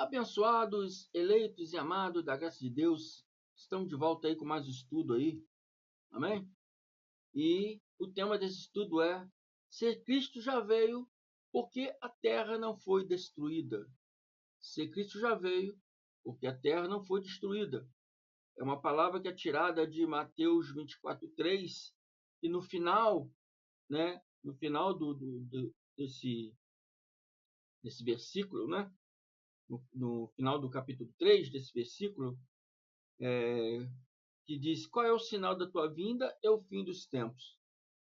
Abençoados, eleitos e amados da graça de Deus, estamos de volta aí com mais um estudo aí, amém? E o tema desse estudo é: se Cristo já veio, porque a terra não foi destruída? Se Cristo já veio, porque a terra não foi destruída. É uma palavra que é tirada de Mateus 24:3, e no final, né, no final desse versículo, né, no final do capítulo 3 desse versículo, que diz: qual é o sinal da tua vinda? É o fim dos tempos.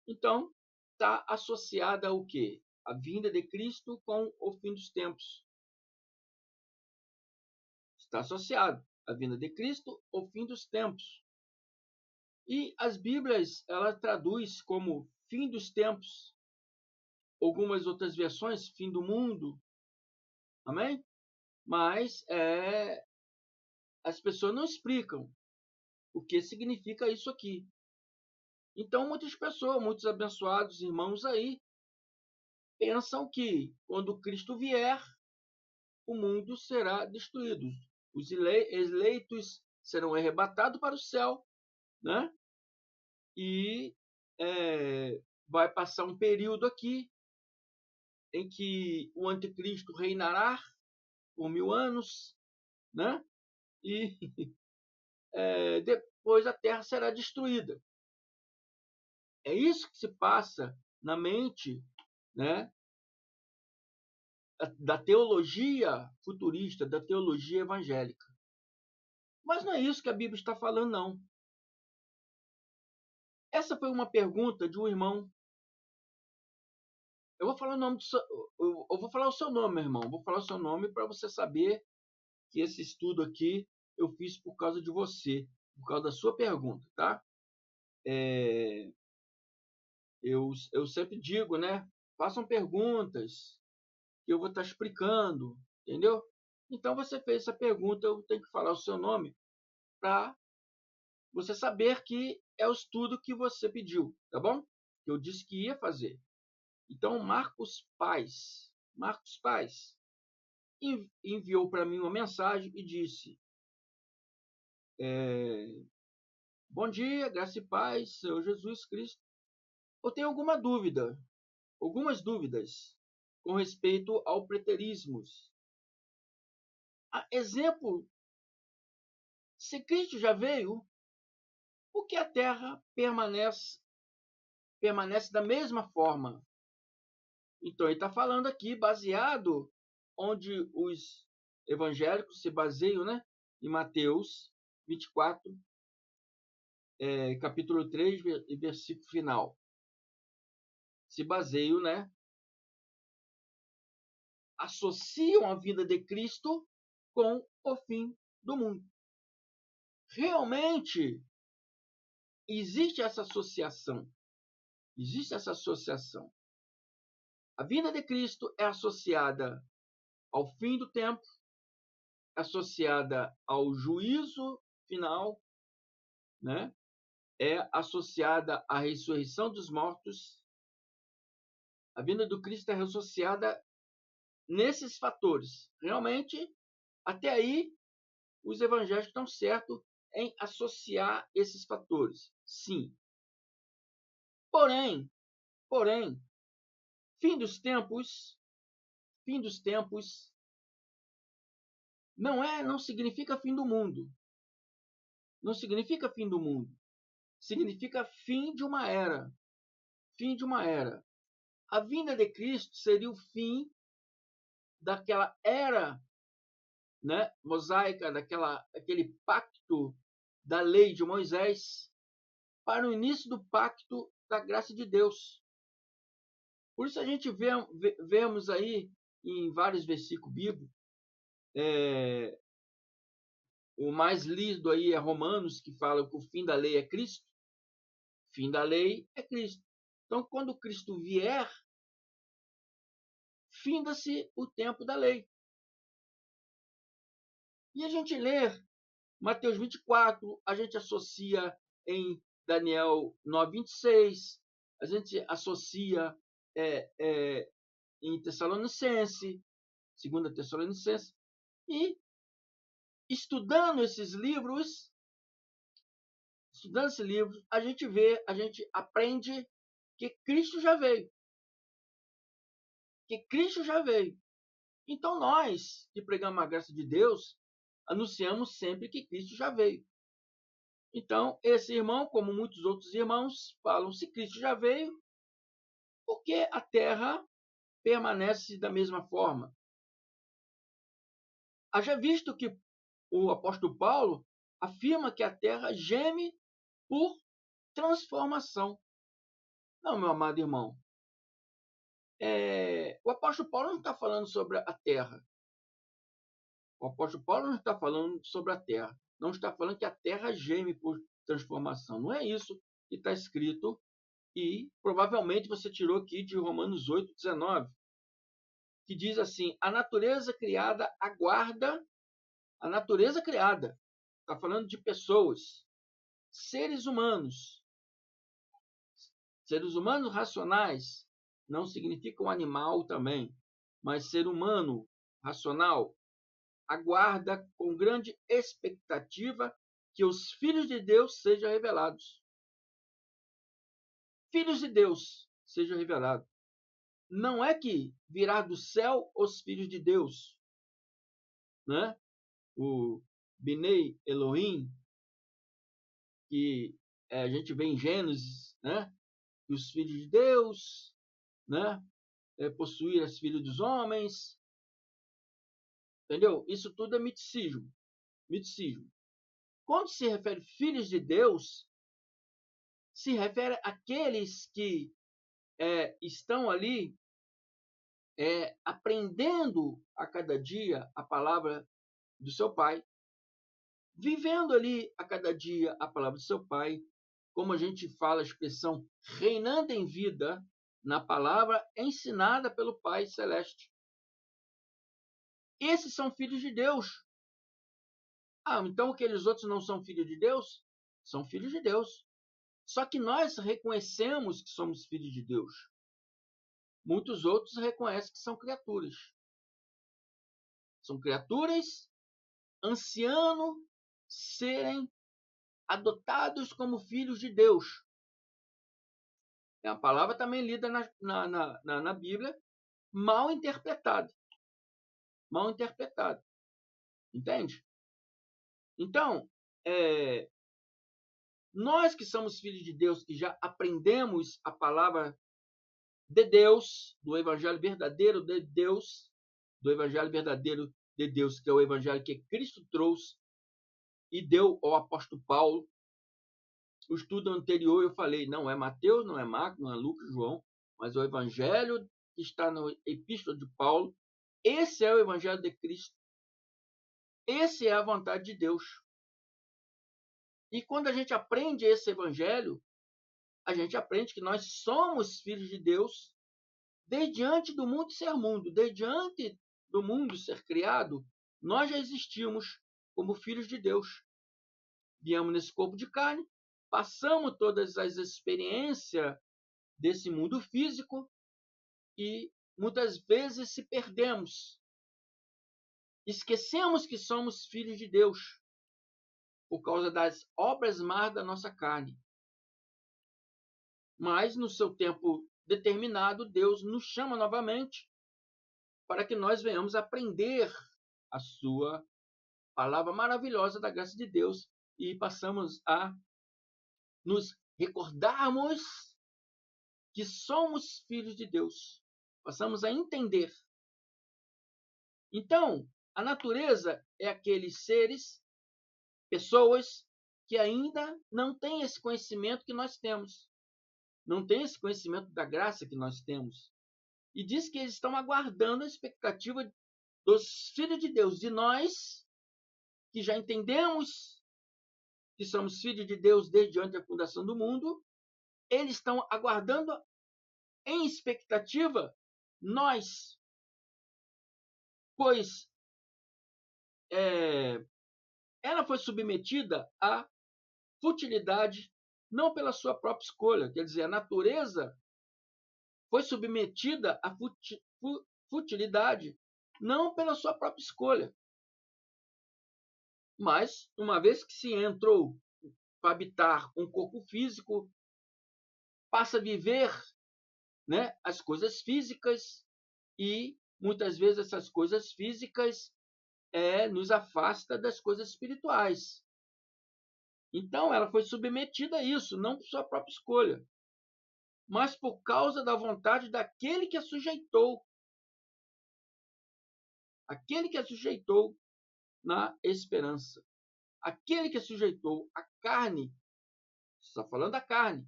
Então, está associada ao quê? A vinda de Cristo com o fim dos tempos. Está associado a vinda de Cristo ao fim dos tempos. E as Bíblias, ela traduz como fim dos tempos. Algumas outras versões, fim do mundo. Amém? Mas as pessoas não explicam o que significa isso aqui. Então, muitas pessoas, muitos abençoados irmãos aí, pensam que quando Cristo vier, o mundo será destruído. Os eleitos serão arrebatados para o céu, né? E vai passar um período aqui em que o anticristo reinará por 1000 anos, né? E depois a terra será destruída. É isso que se passa na mente, né, da teologia futurista, da teologia evangélica. Mas não é isso que a Bíblia está falando, não. Essa foi uma pergunta de um irmão. Eu vou falar o nome eu vou falar o seu nome, meu irmão. Vou falar o seu nome para você saber que esse estudo aqui eu fiz por causa de você, por causa da sua pergunta, tá? Eu sempre digo, né? Façam perguntas que eu vou estar explicando, entendeu? Então você fez essa pergunta, eu tenho que falar o seu nome para você saber que é o estudo que você pediu, tá bom? Que eu disse que ia fazer. Então, Marcos Paz enviou para mim uma mensagem e disse: bom dia, graça e paz, Senhor Jesus Cristo. Eu tenho algumas dúvidas com respeito ao preterismos. Exemplo, se Cristo já veio, por que a terra permanece da mesma forma? Então, ele está falando aqui baseado onde os evangélicos se baseiam, né? Em Mateus 24, capítulo 3, versículo final. Se baseiam, né? Associam a vida de Cristo com o fim do mundo. Realmente existe essa associação. Existe essa associação. A vinda de Cristo é associada ao fim do tempo, associada ao juízo final, né? É associada à ressurreição dos mortos. A vinda do Cristo é associada nesses fatores. Realmente, até aí, os evangélicos estão certos em associar esses fatores. Sim. Porém, fim dos tempos não significa fim do mundo. Não significa fim do mundo. Significa fim de uma era. Fim de uma era. A vinda de Cristo seria o fim daquela era, né, mosaica, aquele pacto da lei de Moisés, para o início do pacto da graça de Deus. Por isso a gente vemos aí em vários versículos bíblicos, o mais lido aí é Romanos, que fala que o fim da lei é Cristo. O fim da lei é Cristo. Então, quando Cristo vier, finda-se o tempo da lei. E a gente lê Mateus 24, a gente associa em Daniel 9:26, a gente associa em Tessalonicense, 2 Tessalonicense, E estudando esses livros, a gente vê, a gente aprende que Cristo já veio. Que Cristo já veio. Então nós, que pregamos a graça de Deus, anunciamos sempre que Cristo já veio. Então, esse irmão, como muitos outros irmãos, falam: se Cristo já veio, por que a terra permanece da mesma forma? Haja visto que o apóstolo Paulo afirma que a terra geme por transformação. Não, meu amado irmão. O apóstolo Paulo não está falando sobre a terra. O apóstolo Paulo não está falando sobre a terra. Não está falando que a terra geme por transformação. Não é isso que está escrito. E provavelmente você tirou aqui de Romanos 8:19, que diz assim: a natureza criada aguarda, a natureza criada, está falando de pessoas, seres humanos racionais, não significa um animal também, mas ser humano racional, aguarda com grande expectativa que os filhos de Deus sejam revelados. Filhos de Deus sejam revelados. Não é que virá do céu os filhos de Deus, né? O Binei Elohim, que a gente vê em Gênesis, né? Que os filhos de Deus, né? Possuir as filhas dos homens, entendeu? Isso tudo é miticismo. Miticismo. Quando se refere filhos de Deus, se refere àqueles que estão ali aprendendo a cada dia a palavra do seu Pai, vivendo ali a cada dia a palavra do seu Pai, como a gente fala a expressão reinando em vida na palavra ensinada pelo Pai Celeste. Esses são filhos de Deus. Então aqueles outros não são filhos de Deus? São filhos de Deus. Só que nós reconhecemos que somos filhos de Deus. Muitos outros reconhecem que são criaturas. São criaturas ansiando serem adotados como filhos de Deus. É uma palavra também lida na Bíblia, mal interpretada. Mal interpretada. Entende? Então, nós que somos filhos de Deus, que já aprendemos a palavra de Deus, do Evangelho verdadeiro de Deus, do Evangelho verdadeiro de Deus, que é o Evangelho que Cristo trouxe e deu ao apóstolo Paulo. O estudo anterior eu falei, não é Mateus, não é Marcos, não é Lucas, João, mas o Evangelho que está na Epístola de Paulo. Esse é o Evangelho de Cristo. Essa é a vontade de Deus. E quando a gente aprende esse Evangelho, a gente aprende que nós somos filhos de Deus desde antes do mundo ser mundo, desde antes do mundo ser criado, nós já existimos como filhos de Deus. Viemos nesse corpo de carne, passamos todas as experiências desse mundo físico e muitas vezes se perdemos. Esquecemos que somos filhos de Deus por causa das obras más da nossa carne. Mas, no seu tempo determinado, Deus nos chama novamente para que nós venhamos aprender a sua palavra maravilhosa da graça de Deus e passamos a nos recordarmos que somos filhos de Deus. Passamos a entender. Então, a natureza é aqueles seres, pessoas que ainda não têm esse conhecimento que nós temos. Não têm esse conhecimento da graça que nós temos. E diz que eles estão aguardando a expectativa dos filhos de Deus, de nós, que já entendemos que somos filhos de Deus desde antes da fundação do mundo. Eles estão aguardando em expectativa nós, pois ela foi submetida à futilidade não pela sua própria escolha, quer dizer, a natureza foi submetida à futilidade não pela sua própria escolha, Mas, uma vez que se entrou para habitar um corpo físico, passa a viver, né, as coisas físicas, e muitas vezes essas coisas físicas nos afasta das coisas espirituais. Então, ela foi submetida a isso, não por sua própria escolha, mas por causa da vontade daquele que a sujeitou. Aquele que a sujeitou na esperança. Aquele que a sujeitou à carne. Está falando da carne.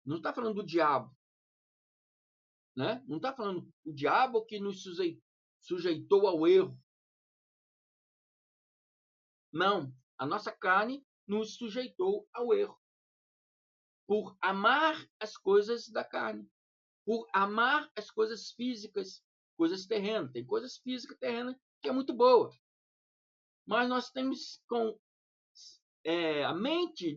Não está falando do diabo. Né? Não está falando o diabo que nos sujeitou ao erro. Não. A nossa carne nos sujeitou ao erro. Por amar as coisas da carne. Por amar as coisas físicas, coisas terrenas. Tem coisas físicas terrenas que é muito boa. Mas nós temos com a mente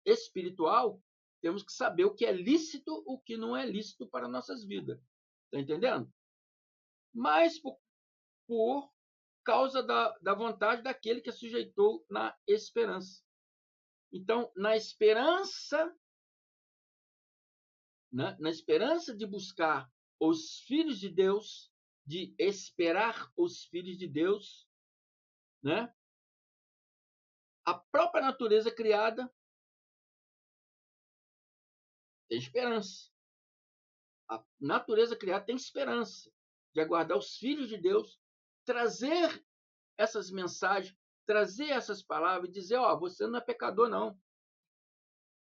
espiritual, temos que saber o que é lícito, o que não é lícito para nossas vidas. Está entendendo? Mas por causa da vontade daquele que a sujeitou na esperança. Então, na esperança de buscar os filhos de Deus, de esperar os filhos de Deus, né? A própria natureza criada tem esperança. A natureza criada tem esperança de aguardar os filhos de Deus, trazer essas mensagens, trazer essas palavras e dizer, você não é pecador, não.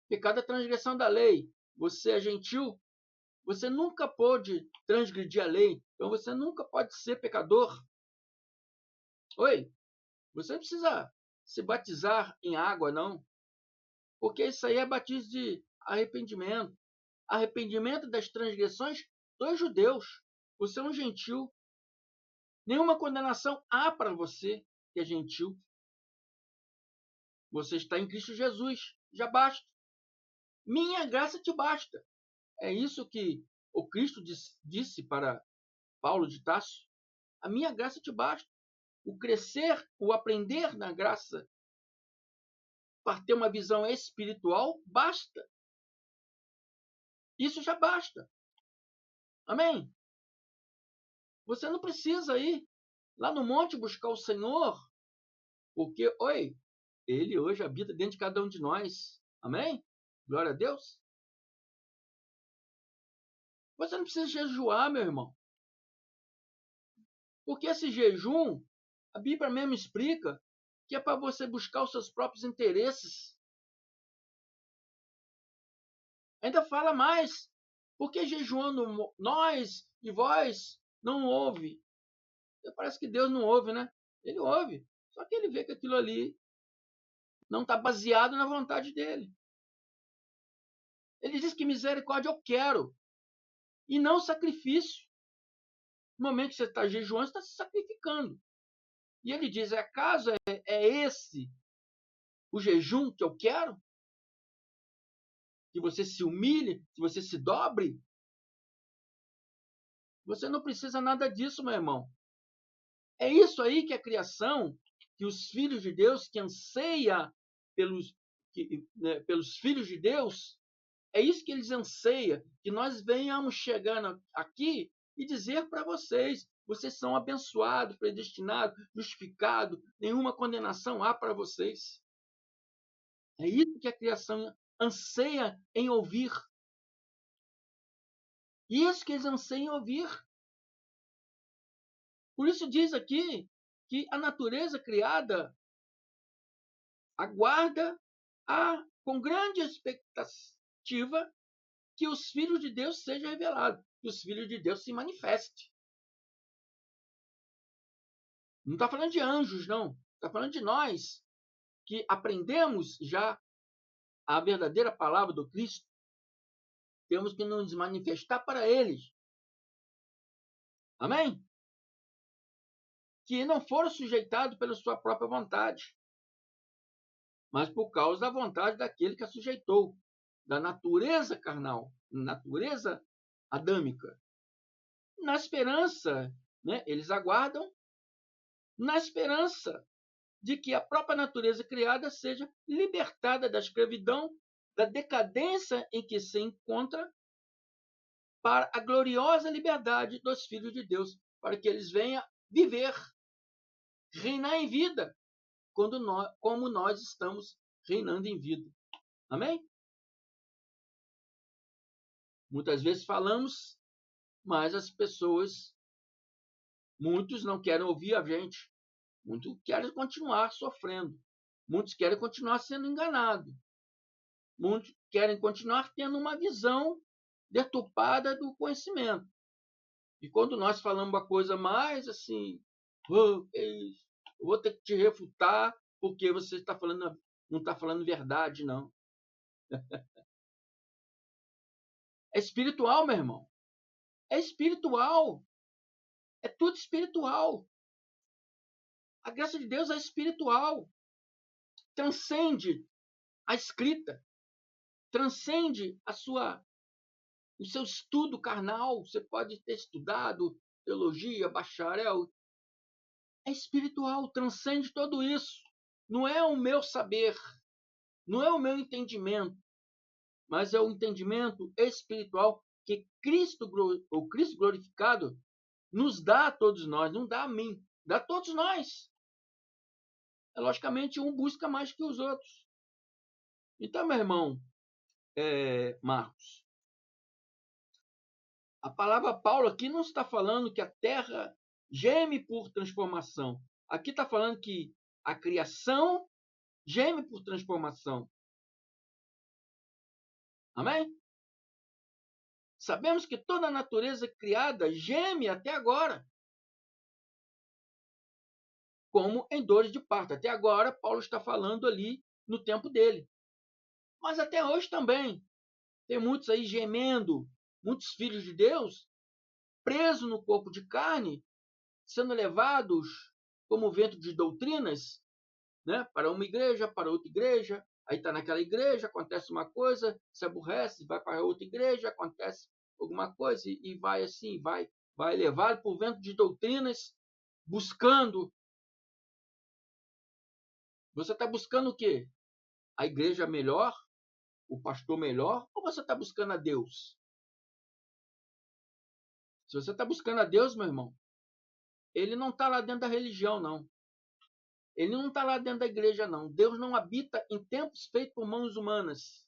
Pecado é transgressão da lei. Você é gentil, você nunca pode transgredir a lei, então você nunca pode ser pecador. Oi, você não precisa se batizar em água, não, porque isso aí é batismo de arrependimento. Arrependimento das transgressões dos judeus. Você é um gentil. Nenhuma condenação há para você que é gentil. Você está em Cristo Jesus. Já basta. Minha graça te basta. É isso que o Cristo disse para Paulo de Tarso. A minha graça te basta. O crescer, o aprender na graça, para ter uma visão espiritual, basta. Isso já basta. Amém? Você não precisa ir lá no monte buscar o Senhor, porque, Ele hoje habita dentro de cada um de nós. Amém? Glória a Deus. Você não precisa jejuar, meu irmão. Porque esse jejum, a Bíblia mesmo explica que é para você buscar os seus próprios interesses. Ainda fala mais. Porque jejuando nós e vós não ouve. Parece que Deus não ouve, né? Ele ouve. Só que ele vê que aquilo ali não está baseado na vontade dele. Ele diz que misericórdia eu quero. E não sacrifício. No momento que você está jejuando, você está se sacrificando. E ele diz, acaso é esse o jejum que eu quero? Que você se humilhe, que você se dobre? Você não precisa nada disso, meu irmão. É isso aí que a criação, que os filhos de Deus, que anseia pelos filhos de Deus, é isso que eles anseiam, que nós venhamos chegando aqui e dizer para vocês, vocês são abençoados, predestinados, justificados, nenhuma condenação há para vocês. É isso que a criação anseia em ouvir. Isso que eles anseiam em ouvir. Por isso diz aqui que a natureza criada aguarda com grande expectativa que os filhos de Deus sejam revelados, que os filhos de Deus se manifestem. Não está falando de anjos, não. Está falando de nós, que aprendemos já a verdadeira palavra do Cristo. Temos que nos manifestar para eles. Amém? Que não foram sujeitados pela sua própria vontade, mas por causa da vontade daquele que a sujeitou, da natureza carnal, natureza adâmica. Na esperança, né? Eles aguardam na esperança de que a própria natureza criada seja libertada da escravidão, da decadência em que se encontra, para a gloriosa liberdade dos filhos de Deus, para que eles venham viver, reinar em vida, como nós estamos reinando em vida. Amém? Muitas vezes falamos, mas as pessoas, muitos não querem ouvir a gente. Muitos querem continuar sofrendo. Muitos querem continuar sendo enganados. Muitos querem continuar tendo uma visão deturpada do conhecimento. E quando nós falamos uma coisa mais assim, eu vou ter que te refutar porque você não está falando verdade, não. É espiritual, meu irmão. É espiritual. É tudo espiritual. A graça de Deus é espiritual. Transcende a escrita. Transcende o seu estudo carnal. Você pode ter estudado teologia, bacharel. É espiritual, transcende tudo isso. Não é o meu saber, não é o meu entendimento, mas é o entendimento espiritual que o Cristo glorificado, nos dá a todos nós, não dá a mim, dá a todos nós. Logicamente, um busca mais que os outros. Então, meu irmão, Marcos, a palavra Paulo aqui não está falando que a terra geme por transformação. Aqui está falando que a criação geme por transformação. Amém? Sabemos que toda a natureza criada geme até agora, como em dores de parto. Até agora, Paulo está falando ali no tempo dele. Mas até hoje também. Tem muitos aí gemendo, muitos filhos de Deus, presos no corpo de carne, sendo levados como vento de doutrinas, né, para uma igreja, para outra igreja. Aí está naquela igreja, acontece uma coisa, se aborrece, vai para outra igreja, acontece alguma coisa e vai assim, vai levado por vento de doutrinas, buscando. Você está buscando o quê? A igreja melhor? O pastor melhor? Ou você está buscando a Deus? Se você está buscando a Deus, meu irmão, ele não está lá dentro da religião, não. Ele não está lá dentro da igreja, não. Deus não habita em templos feitos por mãos humanas.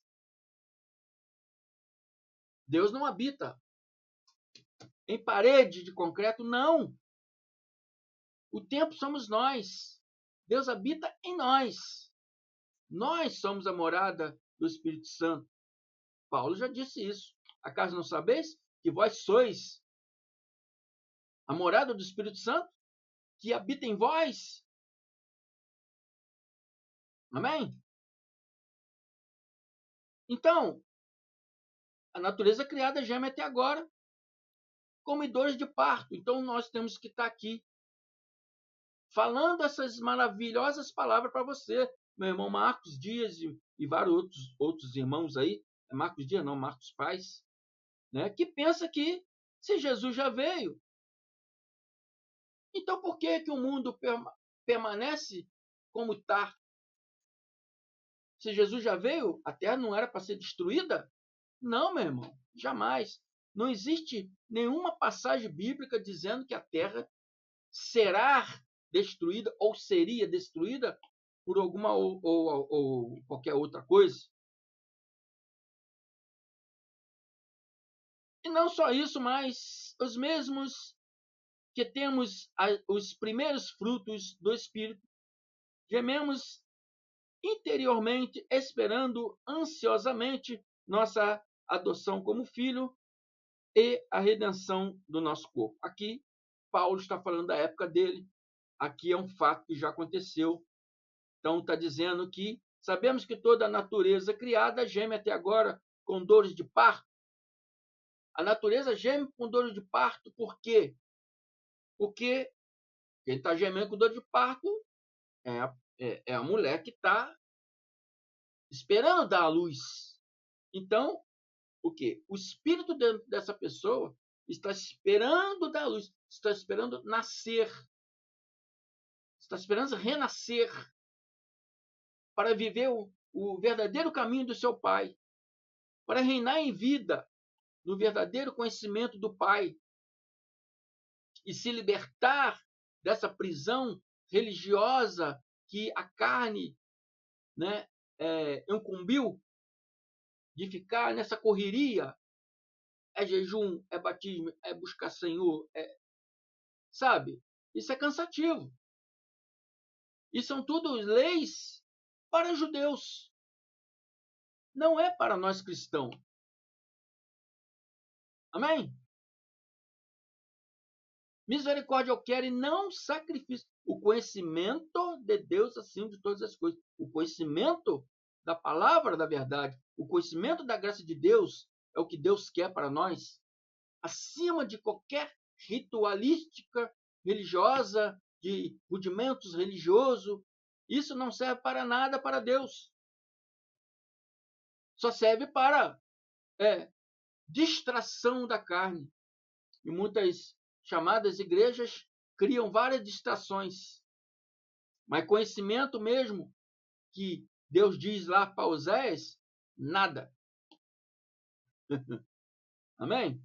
Deus não habita em parede de concreto, não. O templo somos nós. Deus habita em nós. Nós somos a morada do Espírito Santo. Paulo já disse isso. Acaso não sabeis que vós sois a morada do Espírito Santo que habita em vós? Amém? Então, a natureza criada geme até agora como em dores de parto. Então, nós temos que estar aqui falando essas maravilhosas palavras para você, meu irmão Marcos Dias e vários outros irmãos aí. É Marcos Dias, não, Marcos Paz, né? Que pensa que se Jesus já veio, então por que o mundo permanece como está? Se Jesus já veio, a terra não era para ser destruída? Não, meu irmão, jamais. Não existe nenhuma passagem bíblica dizendo que a terra será destruída ou seria destruída por alguma ou qualquer outra coisa. E não só isso, mas os mesmos que temos os primeiros frutos do Espírito, gememos interiormente, esperando ansiosamente nossa adoção como filho e a redenção do nosso corpo. Aqui, Paulo está falando da época dele. Aqui é um fato que já aconteceu. Então, está dizendo que sabemos que toda a natureza criada geme até agora com dores de parto. A natureza geme com dores de parto por quê? Porque quem está gemendo com dor de parto é a mulher que está esperando dar a luz. Então, o quê? O espírito dessa pessoa está esperando dar a luz, está esperando nascer, está esperando renascer para viver o verdadeiro caminho do seu Pai, para reinar em vida no verdadeiro conhecimento do Pai e se libertar dessa prisão religiosa que a carne, né, incumbiu de ficar nessa correria. É jejum, é batismo, é buscar Senhor, sabe? Isso é cansativo. E são tudo leis para judeus. Não é para nós cristãos. Amém? Misericórdia eu quero e não sacrifício. O conhecimento de Deus acima de todas as coisas. O conhecimento da palavra da verdade. O conhecimento da graça de Deus é o que Deus quer para nós. Acima de qualquer ritualística religiosa, de rudimentos religiosos. Isso não serve para nada para Deus. Só serve para distração da carne. E muitas chamadas igrejas criam várias distrações. Mas conhecimento mesmo, que Deus diz lá para Oséias, nada. Amém?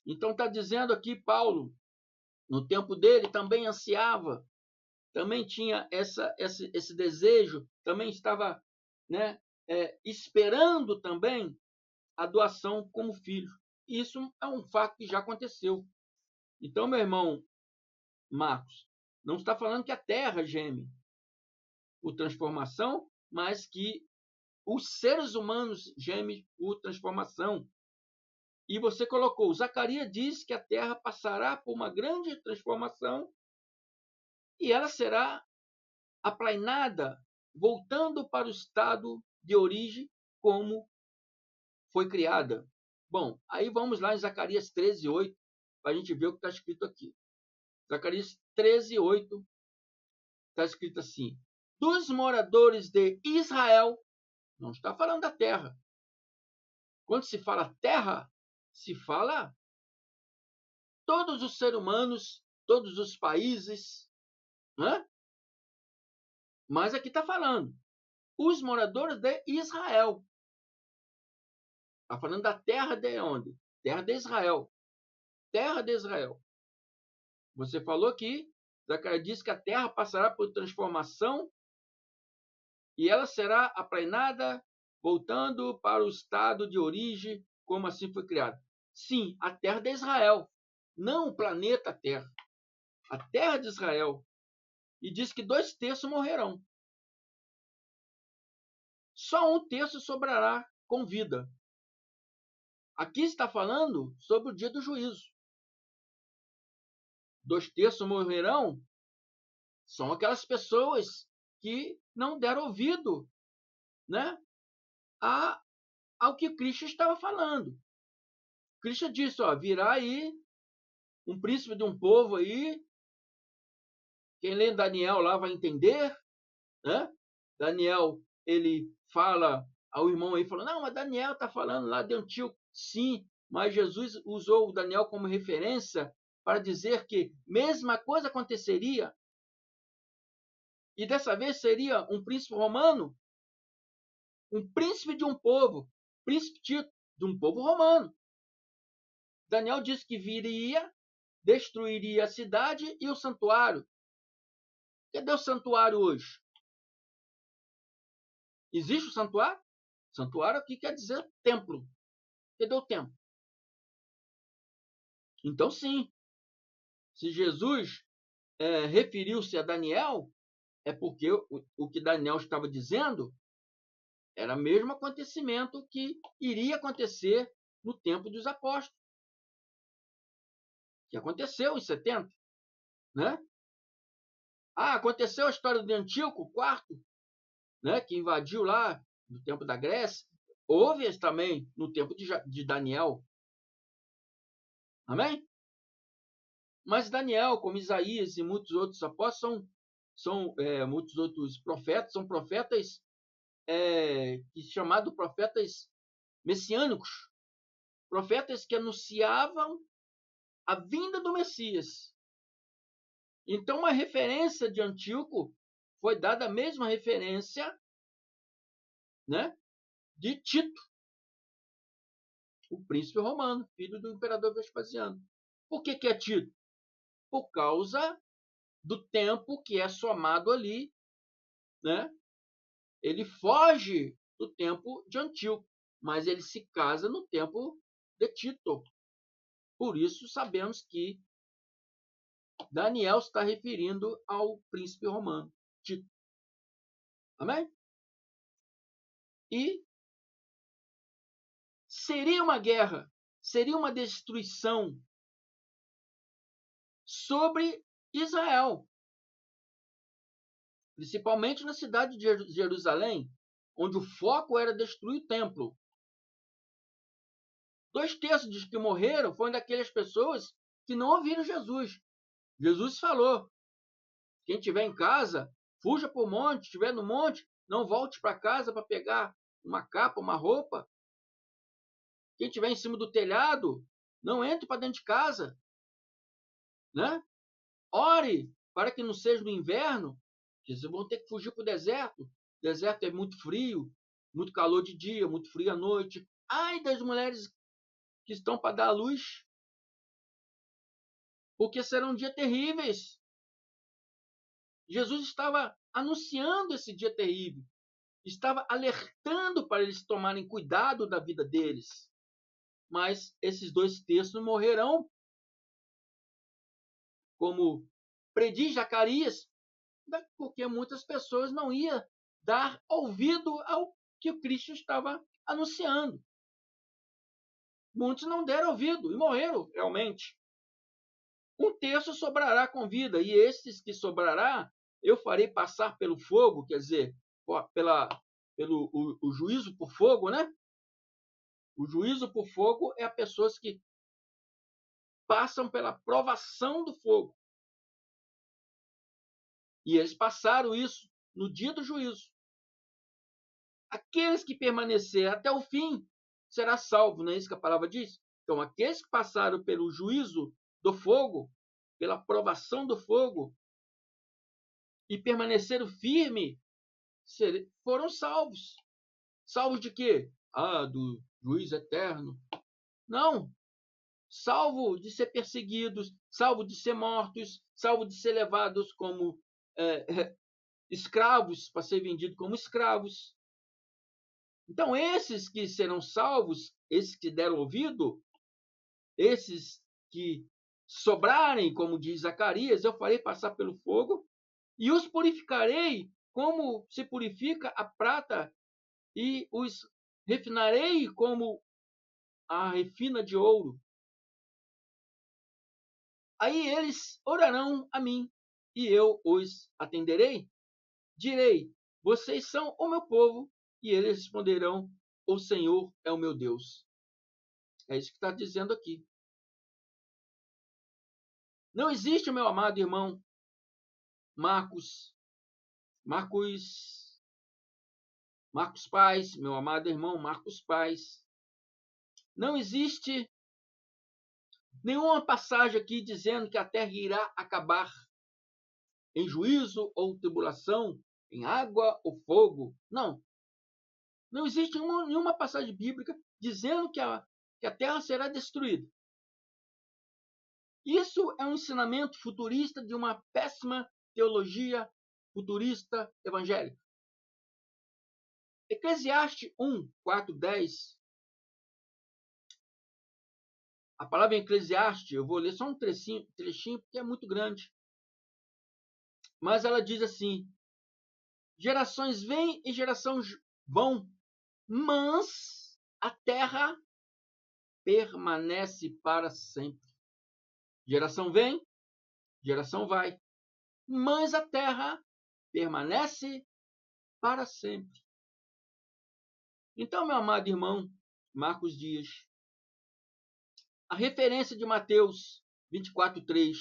Então está dizendo aqui Paulo, no tempo dele também ansiava, também tinha esse desejo, também estava, né, esperando também a doação como filho. Isso é um fato que já aconteceu. Então, meu irmão Marcos, não está falando que a terra geme por transformação, mas que os seres humanos gemem por transformação. E você colocou, Zacarias diz que a terra passará por uma grande transformação e ela será aplainada, voltando para o estado de origem como foi criada. Bom, aí vamos lá em Zacarias 13:8, para a gente ver o que está escrito aqui. Zacarias 13:8 está escrito assim: dos moradores de Israel, não está falando da terra. Quando se fala terra, se fala todos os seres humanos, todos os países, né? Mas aqui está falando os moradores de Israel. Está falando da terra de onde? Terra de Israel. Terra de Israel. Você falou que Zacarias diz que a terra passará por transformação e ela será aplainada, voltando para o estado de origem, como assim foi criada. Sim, a terra de Israel, não o planeta Terra. A terra de Israel. E diz que 2/3 morrerão. Só 1/3 sobrará com vida. Aqui está falando sobre o dia do juízo. 2/3 morrerão são aquelas pessoas que não deram ouvido, né, ao que Cristo estava falando. Cristo disse, virá aí um príncipe de um povo aí, quem lê Daniel lá vai entender, né? Daniel, ele fala ao irmão aí, falou, não, mas Daniel está falando lá de Antíoco. Sim, mas Jesus usou o Daniel como referência para dizer que mesma coisa aconteceria. E dessa vez seria um príncipe romano, um príncipe de um povo, príncipe Tito, de um povo romano. Daniel disse que viria, destruiria a cidade e o santuário. Cadê o santuário hoje? Existe o santuário? Santuário aqui quer dizer templo. Cadê o templo? Então, sim, se Jesus referiu-se a Daniel, é porque o que Daniel estava dizendo era o mesmo acontecimento que iria acontecer no tempo dos apóstolos, que aconteceu em 70, né? Aconteceu a história de Antíoco IV, né, que invadiu lá no tempo da Grécia. Houve também no tempo de Daniel. Amém? Mas Daniel, como Isaías e muitos outros apóstolos, são muitos outros profetas, são profetas chamados profetas messiânicos, profetas que anunciavam a vinda do Messias. Então, uma referência de Antíoco foi dada a mesma referência, né, de Tito, o príncipe romano, filho do imperador Vespasiano. Por que é Tito? Por causa do tempo que é somado ali, né? Ele foge do tempo de Antíoco, mas ele se casa no tempo de Tito. Por isso sabemos que Daniel está referindo ao príncipe romano, Tito. Amém? E seria uma guerra, seria uma destruição sobre Israel, principalmente na cidade de Jerusalém, onde o foco era destruir o templo. 2/3 dos que morreram foram daquelas pessoas que não ouviram Jesus. Jesus falou: quem estiver em casa, fuja para o monte, estiver no monte, não volte para casa para pegar uma capa, uma roupa. Quem estiver em cima do telhado, não entre para dentro de casa, né? Ore para que não seja no inverno, que vocês vão ter que fugir para o deserto. O deserto é muito frio, muito calor de dia, muito frio à noite. Ai das mulheres que estão para dar à luz, porque serão dias terríveis. Jesus estava anunciando esse dia terrível, estava alertando para eles tomarem cuidado da vida deles. Mas esses 2/3 morrerão, como prediz Zacarias, porque muitas pessoas não iam dar ouvido ao que o Cristo estava anunciando. Muitos não deram ouvido e morreram realmente. 1/3 sobrará com vida, e esses que sobrará, eu farei passar pelo fogo, quer dizer, pelo o juízo por fogo, né? O juízo por fogo é a pessoas que passam pela provação do fogo. E eles passaram isso no dia do juízo. Aqueles que permanecer até o fim será salvo, não é isso que a palavra diz? Então, aqueles que passaram pelo juízo do fogo, pela provação do fogo, e permaneceram firmes, foram salvos. Salvos de quê? Do juízo eterno. Não. Salvo de ser perseguidos, salvo de ser mortos, salvo de ser levados como escravos, para ser vendidos como escravos. Então, esses que serão salvos, esses que deram ouvido, esses que sobrarem, como diz Zacarias, eu farei passar pelo fogo e os purificarei como se purifica a prata e os refinarei como a refina de ouro. Aí eles orarão a mim e eu os atenderei. Direi: vocês são o meu povo, e eles responderão: o Senhor é o meu Deus. É isso que está dizendo aqui. Não existe, meu amado irmão Marcos Paz, meu amado irmão Marcos Paz. Não existe nenhuma passagem aqui dizendo que a terra irá acabar em juízo ou tribulação, em água ou fogo. Não. Não existe nenhuma passagem bíblica dizendo que a terra será destruída. Isso é um ensinamento futurista de uma péssima teologia futurista evangélica. Eclesiastes 1, 4, 10. A palavra Eclesiastes, eu vou ler só um trechinho porque é muito grande. Mas ela diz assim: gerações vêm e gerações vão, mas a terra permanece para sempre. Geração vem, geração vai, mas a terra permanece para sempre. Então, meu amado irmão Marcos Dias, a referência de Mateus 24:3,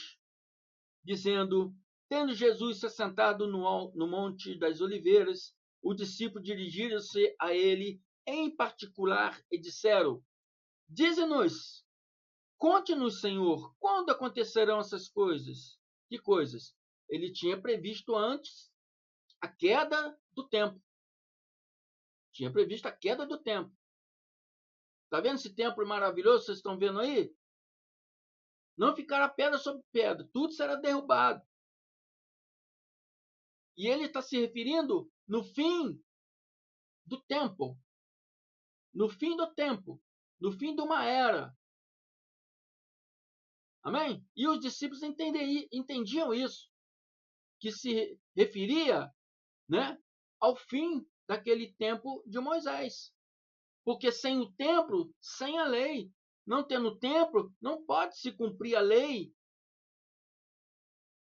dizendo: tendo Jesus se assentado no Monte das Oliveiras, os discípulos dirigiram-se a ele em particular e disseram: dize-nos, conte-nos, Senhor, quando acontecerão essas coisas? Que coisas? Ele tinha previsto antes a queda do templo. Tinha previsto a queda do templo. Está vendo esse templo maravilhoso? Vocês estão vendo aí? Não ficará pedra sobre pedra. Tudo será derrubado. E ele está se referindo no fim do tempo. No fim do tempo. No fim de uma era. Amém? E os discípulos entendiam isso. Que se referia, né, ao fim daquele tempo de Moisés. Porque sem o templo, sem a lei. Não tendo templo, não pode se cumprir a lei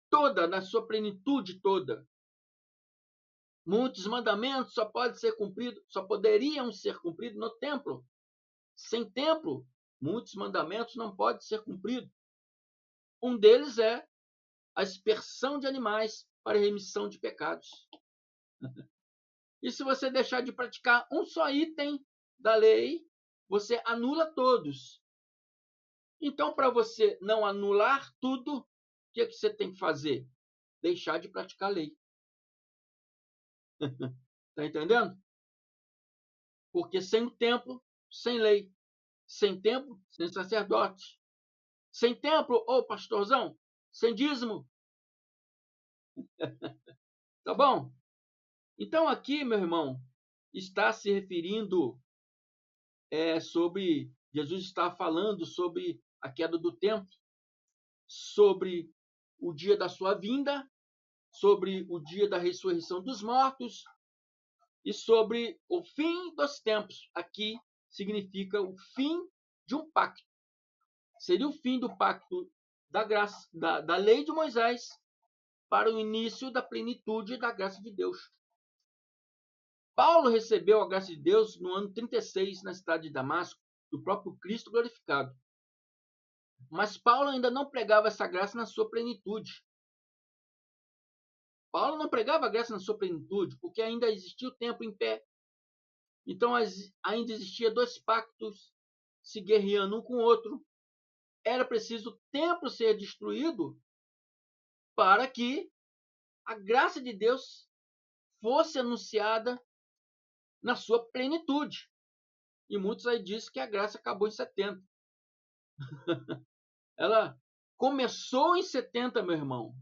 toda, na sua plenitude toda. Muitos mandamentos só poderiam ser cumpridos no templo. Sem templo, muitos mandamentos não podem ser cumpridos. Um deles é a aspersão de animais para remissão de pecados. E se você deixar de praticar um só item da lei, você anula todos. Então, para você não anular tudo, o que é que você tem que fazer? Deixar de praticar a lei. Está entendendo? Porque sem o templo, sem lei. Sem templo, sem sacerdote. Sem templo, ô pastorzão, sem dízimo. Tá bom? Então aqui, meu irmão, está se referindo sobre... Jesus está falando sobre a queda do templo, sobre o dia da sua vinda, sobre o dia da ressurreição dos mortos e sobre o fim dos tempos. Aqui significa o fim de um pacto. Seria o fim do pacto da graça, da lei de Moisés, para o início da plenitude da graça de Deus. Paulo recebeu a graça de Deus no ano 36, na cidade de Damasco, do próprio Cristo glorificado. Mas Paulo ainda não pregava essa graça na sua plenitude. Paulo não pregava a graça na sua plenitude, porque ainda existia o templo em pé. Então ainda existia dois pactos se guerreando um com o outro. Era preciso o templo ser destruído para que a graça de Deus fosse anunciada na sua plenitude. E muitos aí dizem que a graça acabou em 70. Ela começou em 70, meu irmão.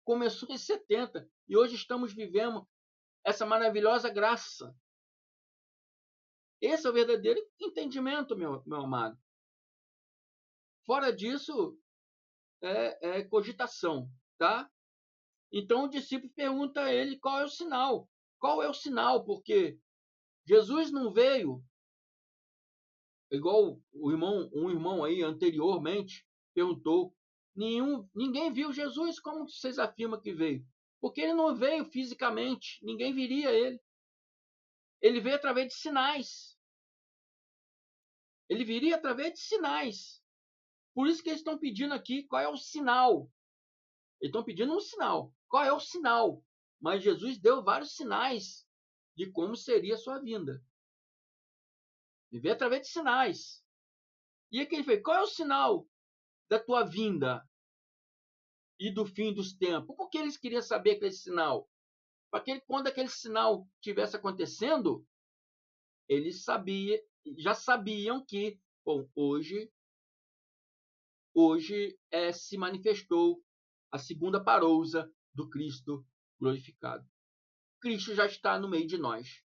Começou em 70. E hoje estamos vivendo essa maravilhosa graça. Esse é o verdadeiro entendimento, meu amado. Fora disso, é cogitação, tá? Então o discípulo pergunta a ele qual é o sinal. Qual é o sinal? Porque Jesus não veio, igual um irmão aí anteriormente perguntou, ninguém viu Jesus, como vocês afirmam que veio? Porque ele não veio fisicamente, ninguém viria ele. Ele veio através de sinais. Ele viria através de sinais. Por isso que eles estão pedindo aqui qual é o sinal. Eles estão pedindo um sinal. Qual é o sinal? Mas Jesus deu vários sinais de como seria a sua vinda. Ele veio através de sinais. E aqui ele fez, qual é o sinal da tua vinda e do fim dos tempos? Por que eles queriam saber aquele sinal? Para que quando aquele sinal estivesse acontecendo, eles já sabiam que, bom, hoje se manifestou a segunda parousa do Cristo glorificado. Cristo já está no meio de nós.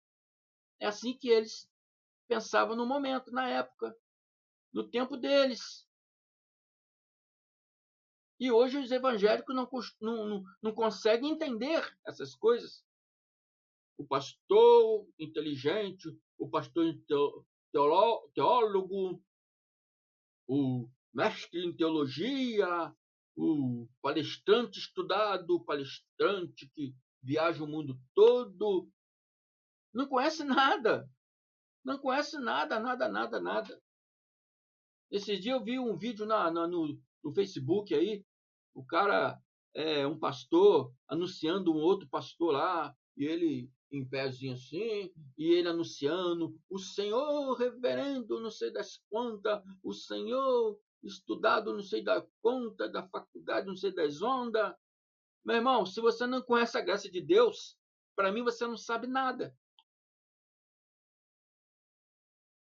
É assim que eles pensavam no momento, na época, no tempo deles. E hoje os evangélicos não conseguem entender essas coisas. O pastor inteligente, o pastor teólogo, o mestre em teologia, o palestrante estudado, o palestrante que viaja o mundo todo, não conhece nada. Não conhece nada, nada, nada, nada. Esses dias eu vi um vídeo no Facebook aí, o cara um pastor anunciando um outro pastor lá, e ele em pezinho assim, e ele anunciando, o Senhor reverendo, não sei das quantas, o Senhor estudado não sei da conta, da faculdade, não sei das ondas. Meu irmão, se você não conhece a graça de Deus, para mim você não sabe nada.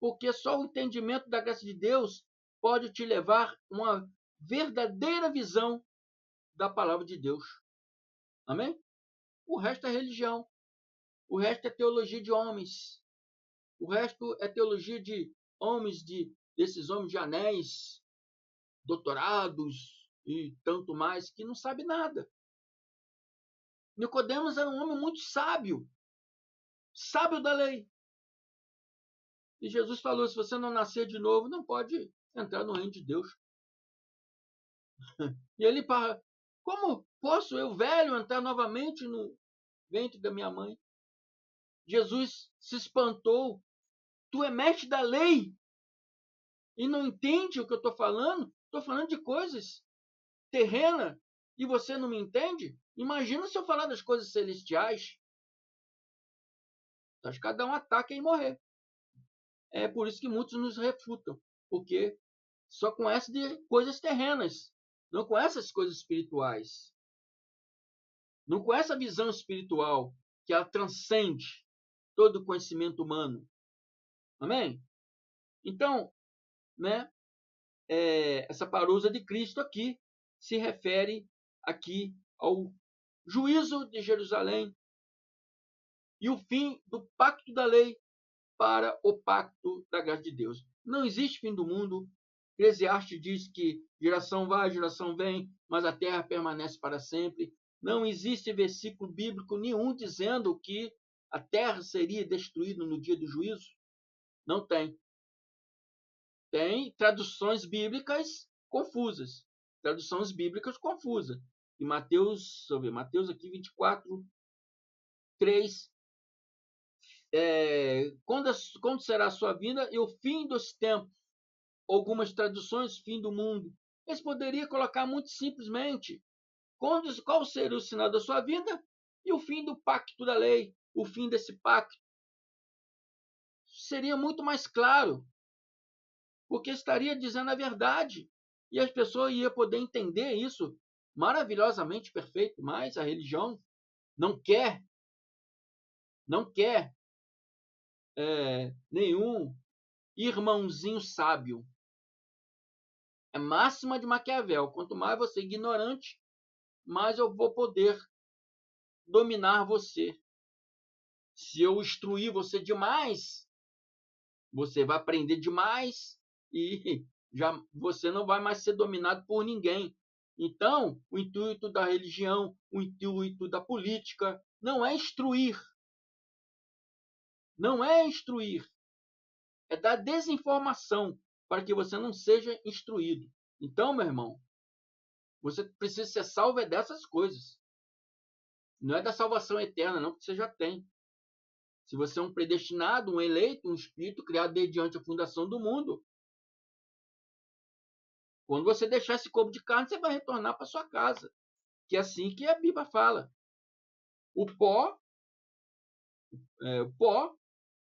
Porque só o entendimento da graça de Deus pode te levar a uma verdadeira visão da palavra de Deus. Amém? O resto é religião. O resto é teologia de homens. O resto é teologia de homens, desses homens de anéis, doutorados e tanto mais, que não sabe nada. Nicodemos era um homem muito sábio, sábio da lei. E Jesus falou: se você não nascer de novo, não pode entrar no reino de Deus. E ele para, como posso eu, velho, entrar novamente no ventre da minha mãe? Jesus se espantou. Tu é mestre da lei e não entende o que eu estou falando? Estou falando de coisas terrenas e você não me entende? Imagina se eu falar das coisas celestiais. Acho que cada um ataca e morrer. É por isso que muitos nos refutam, porque só conhece de coisas terrenas, não conhece as coisas espirituais. Não conhece a visão espiritual, que ela transcende todo o conhecimento humano. Amém? Então, né, essa parousa de Cristo aqui se refere aqui ao juízo de Jerusalém e o fim do pacto da lei para o pacto da graça de Deus. Não existe fim do mundo. Eclesiastes diz que geração vai, geração vem, mas a terra permanece para sempre. Não existe versículo bíblico nenhum dizendo que a terra seria destruída no dia do juízo. Não tem. Tem traduções bíblicas confusas. Traduções bíblicas confusas. Em Mateus, deixa eu ver, Mateus aqui 24, 3, quando será a sua vinda e o fim dos tempos? Algumas traduções, fim do mundo. Eles poderiam colocar muito simplesmente qual seria o sinal da sua vinda e o fim do pacto da lei, o fim desse pacto. Seria muito mais claro, porque estaria dizendo a verdade e as pessoas iam poder entender isso maravilhosamente perfeito, mas a religião não quer nenhum irmãozinho sábio. É máxima de Maquiavel. Quanto mais você é ignorante, mais eu vou poder dominar você. Se eu instruir você demais, você vai aprender demais e já você não vai mais ser dominado por ninguém. Então, o intuito da religião, o intuito da política não é instruir. Não é instruir. É dar desinformação para que você não seja instruído. Então, meu irmão, você precisa ser salvo dessas coisas. Não é da salvação eterna, não, porque você já tem. Se você é um predestinado, um eleito, um espírito criado desde antes da fundação do mundo, quando você deixar esse corpo de carne, você vai retornar para sua casa. Que é assim que a Bíblia fala. O pó,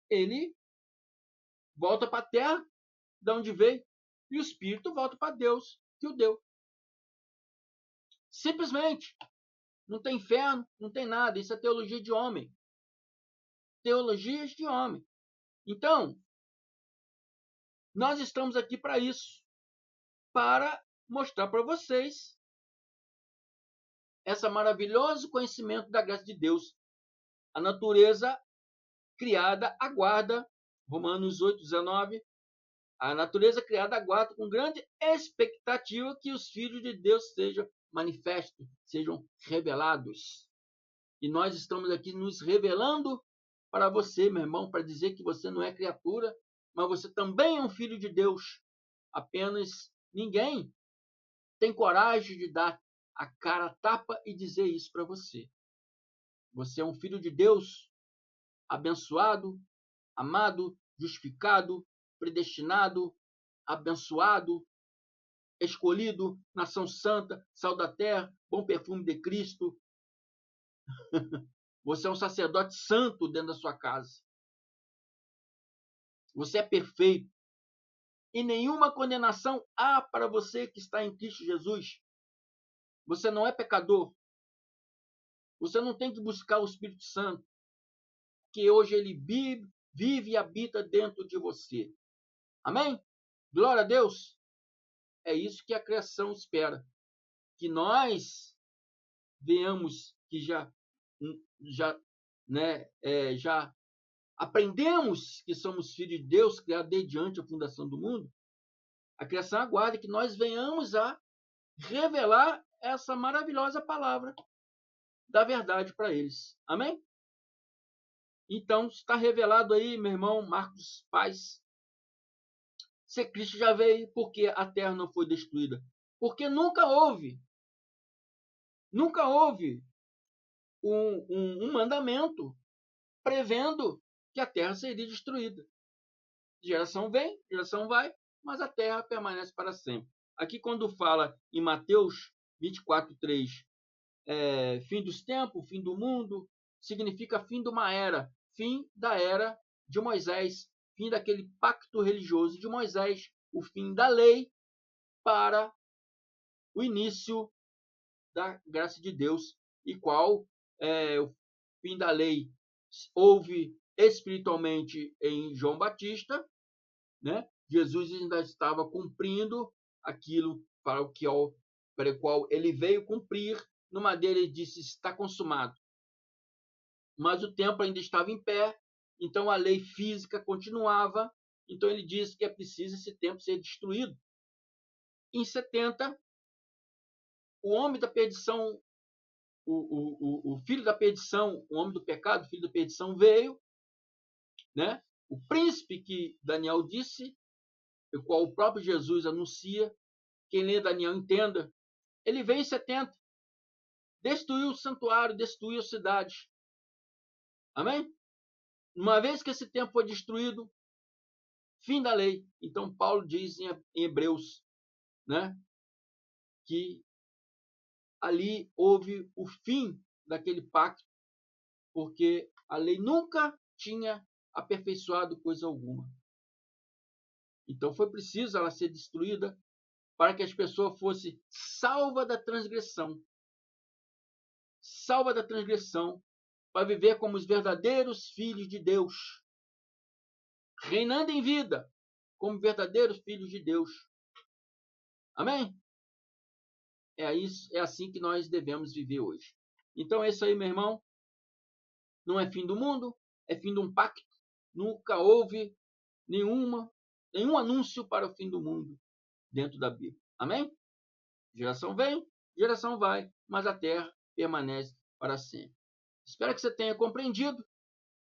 ele volta para a terra, de onde veio, e o espírito volta para Deus, que o deu. Simplesmente. Não tem inferno, não tem nada. Isso é teologia de homem. Teologias de homem. Então, nós estamos aqui para isso. Para mostrar para vocês esse maravilhoso conhecimento da graça de Deus. A natureza criada aguarda, Romanos 8:19, a natureza criada aguarda com grande expectativa que os filhos de Deus sejam manifestos, sejam revelados. E nós estamos aqui nos revelando para você, meu irmão, para dizer que você não é criatura, mas você também é um filho de Deus. Apenas ninguém tem coragem de dar a cara a tapa e dizer isso para você. Você é um filho de Deus, abençoado, amado, justificado, predestinado, abençoado, escolhido, nação santa, sal da terra, bom perfume de Cristo. Você é um sacerdote santo dentro da sua casa. Você é perfeito. E nenhuma condenação há para você que está em Cristo Jesus. Você não é pecador. Você não tem que buscar o Espírito Santo, que hoje ele vive e habita dentro de você. Amém? Glória a Deus. É isso que a criação espera. Que nós venhamos, que já aprendemos que somos filhos de Deus, criados desde antes da fundação do mundo. A criação aguarda que nós venhamos a revelar essa maravilhosa palavra da verdade para eles. Amém? Então, está revelado aí, meu irmão Marcos Paz, se Cristo já veio, porque a terra não foi destruída? Porque nunca houve um mandamento prevendo que a terra seria destruída. Geração vem, geração vai, mas a terra permanece para sempre. Aqui, quando fala em Mateus 24:3, fim dos tempos, fim do mundo, significa fim de uma era, fim da era de Moisés, fim daquele pacto religioso de Moisés, o fim da lei para o início da graça de Deus, e qual o fim da lei houve espiritualmente em João Batista, né? Jesus ainda estava cumprindo aquilo para o qual ele veio cumprir. No madeira ele disse: está consumado. Mas o templo ainda estava em pé, então a lei física continuava. Então ele disse que é preciso esse templo ser destruído. Em 70, o homem da perdição, o filho da perdição, o homem do pecado, o filho da perdição veio, né? O príncipe que Daniel disse, o qual o próprio Jesus anuncia, quem lê Daniel entenda, ele veio em 70, destruiu o santuário, destruiu a cidade. Amém? Uma vez que esse templo foi destruído, fim da lei. Então Paulo diz em Hebreus, né, que ali houve o fim daquele pacto, porque a lei nunca tinha aperfeiçoado coisa alguma. Então foi preciso ela ser destruída para que as pessoas fossem salvas da transgressão. Salva da transgressão, para viver como os verdadeiros filhos de Deus, reinando em vida como verdadeiros filhos de Deus. Amém? É assim que nós devemos viver hoje. Então é isso aí, meu irmão. Não é fim do mundo, é fim de um pacto. Nunca houve nenhum anúncio para o fim do mundo dentro da Bíblia. Amém? Geração vem, geração vai, mas a terra permanece para sempre. Espero que você tenha compreendido.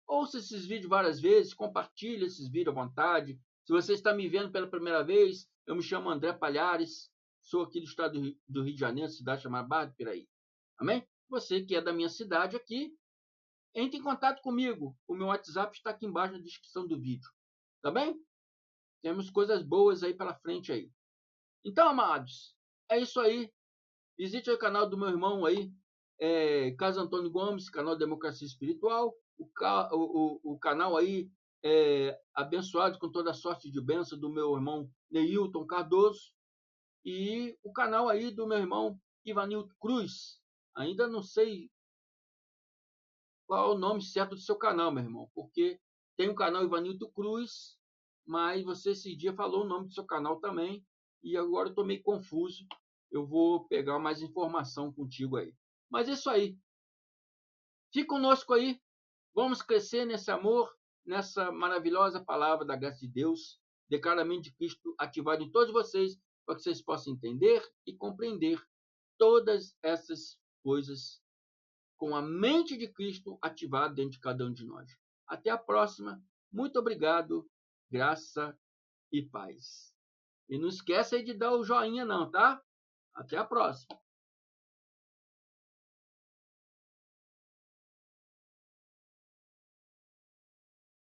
Ouça esses vídeos várias vezes, compartilhe esses vídeos à vontade. Se você está me vendo pela primeira vez, eu me chamo André Palhares, sou aqui do estado do Rio de Janeiro, cidade chamada Barra do Piraí. Amém? Você que é da minha cidade aqui, entre em contato comigo. O meu WhatsApp está aqui embaixo na descrição do vídeo. Tá bem? Temos coisas boas aí pela frente aí. Então, amados, é isso aí. Visite o canal do meu irmão aí, Carlos Antônio Gomes, canal Democracia Espiritual. O canal aí abençoado com toda sorte de bênção do meu irmão Neilton Cardoso. E o canal aí do meu irmão Ivanildo Cruz. Ainda não sei qual é o nome certo do seu canal, meu irmão, porque tem o canal Ivanildo Cruz, mas você esse dia falou o nome do seu canal também, e agora eu estou meio confuso. Eu vou pegar mais informação contigo aí. Mas é isso aí. Fique conosco aí. Vamos crescer nesse amor, nessa maravilhosa palavra da graça de Deus, declaramento de Cristo ativado em todos vocês, para que vocês possam entender e compreender todas essas coisas com a mente de Cristo ativada dentro de cada um de nós. Até a próxima. Muito obrigado. Graça e paz. E não esqueça aí de dar o joinha não, tá? Até a próxima.